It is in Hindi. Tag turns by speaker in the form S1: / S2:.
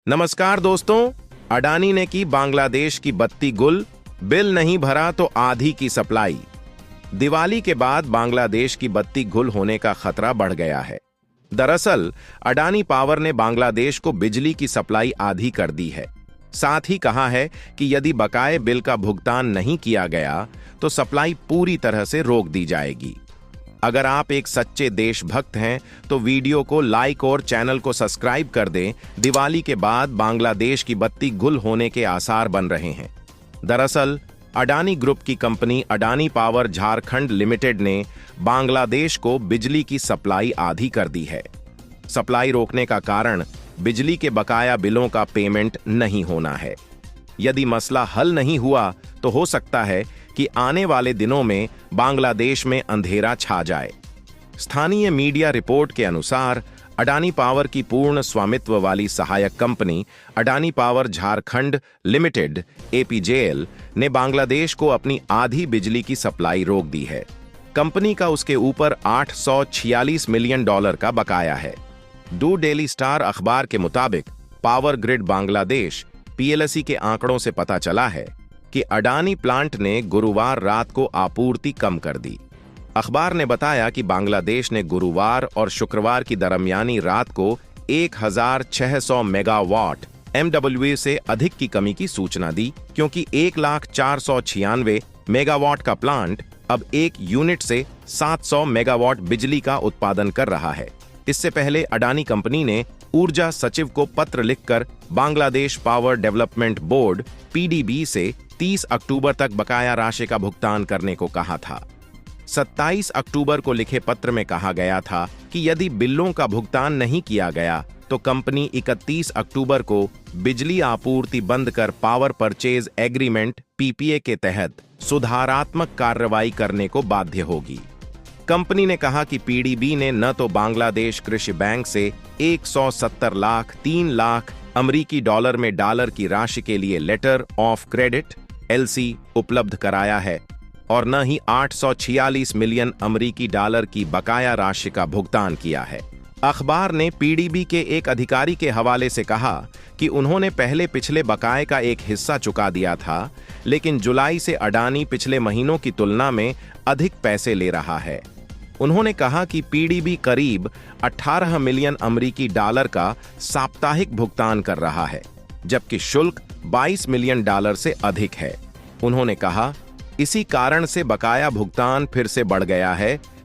S1: नमस्कार दोस्तों, अडानी ने की बांग्लादेश की बत्ती गुल, बिल नहीं भरा तो आधी की सप्लाई। दिवाली के बाद बांग्लादेश की बत्ती गुल होने का खतरा बढ़ गया है। दरअसल अडानी पावर ने बांग्लादेश को बिजली की सप्लाई आधी कर दी है। साथ ही कहा है कि यदि बकाये बिल का भुगतान नहीं किया गया तो सप्लाई पूरी तरह से रोक दी जाएगी। अगर आप एक सच्चे देशभक्त हैं तो वीडियो को लाइक और चैनल को सब्सक्राइब कर दें। दिवाली के बाद बांग्लादेश की बत्ती गुल होने के आसार बन रहे हैं। दरअसल अडानी ग्रुप की company Adani power Jharkhand limited ने बांग्लादेश को बिजली की सप्लाई आधी कर दी है। सप्लाई रोकने का कारण बिजली के बकाया बिलों का पेमेंट नहीं होना है। यदि मसला हल नहीं हुआ तो हो सकता है कि आने वाले दिनों में बांग्लादेश में अंधेरा छा जाए। स्थानीय मीडिया रिपोर्ट के अनुसार अडानी पावर की पूर्ण स्वामित्व वाली सहायक company Adani power Jharkhand limited APJL ने बांग्लादेश को अपनी आधी बिजली की सप्लाई रोक दी है। कंपनी का उसके ऊपर $846 मिलियन का बकाया है। डू डेली स्टार अखबार के मुताबिक पावर ग्रिड बांग्लादेश PLC के आंकड़ों से पता चला है कि अडानी प्लांट ने गुरुवार रात को आपूर्ति कम कर दी। अखबार ने बताया कि बांग्लादेश ने गुरुवार और शुक्रवार की दरमियानी रात को 1600 मेगावाट MW से अधिक की कमी की सूचना दी, क्योंकि 1,496 मेगावाट का प्लांट अब एक यूनिट से 700 मेगावाट बिजली का उत्पादन कर रहा है। इससे पहले अडानी कंपनी ने ऊर्जा सचिव को पत्र लिखकर Bangladesh power development board PDB से 30 अक्टूबर तक बकाया राशि का भुगतान करने को कहा था। 27 अक्टूबर को लिखे पत्र में कहा गया था कि यदि बिलों का भुगतान नहीं किया गया तो कंपनी 31 अक्टूबर को बिजली आपूर्ति बंद कर पावर परचेज एग्रीमेंट PPA के तहत सुधारात्मक कार्रवाई करने को बाध्य होगी। कंपनी ने कहा कि PDB ने न तो बांग्लादेश कृषि बैंक से 170 लाख 3 लाख अमेरिकी डॉलर में डॉलर की राशि के लिए लेटर ऑफ क्रेडिट LC उपलब्ध कराया है और न ही 846 मिलियन अमेरिकी डॉलर की बकाया राशि का भुगतान किया है। अखबार ने PDB के एक अधिकारी के हवाले से कहा कि उन्होंने पहले पिछले बकाये का एक हिस्सा चुका दिया था, लेकिन जुलाई से अडानी पिछले महीनों की तुलना में अधिक पैसे ले रहा है। उन्होंने कहा कि PDB करीब 18 मिलियन अमेरिकी डॉलर का साप्ताहिक भुगतान कर रहा है, जबकि शुल्क 22 मिलियन डॉलर से अधिक है। उन्होंने कहा, इसी कारण से बकाया भुगतान फिर से बढ़ गया है,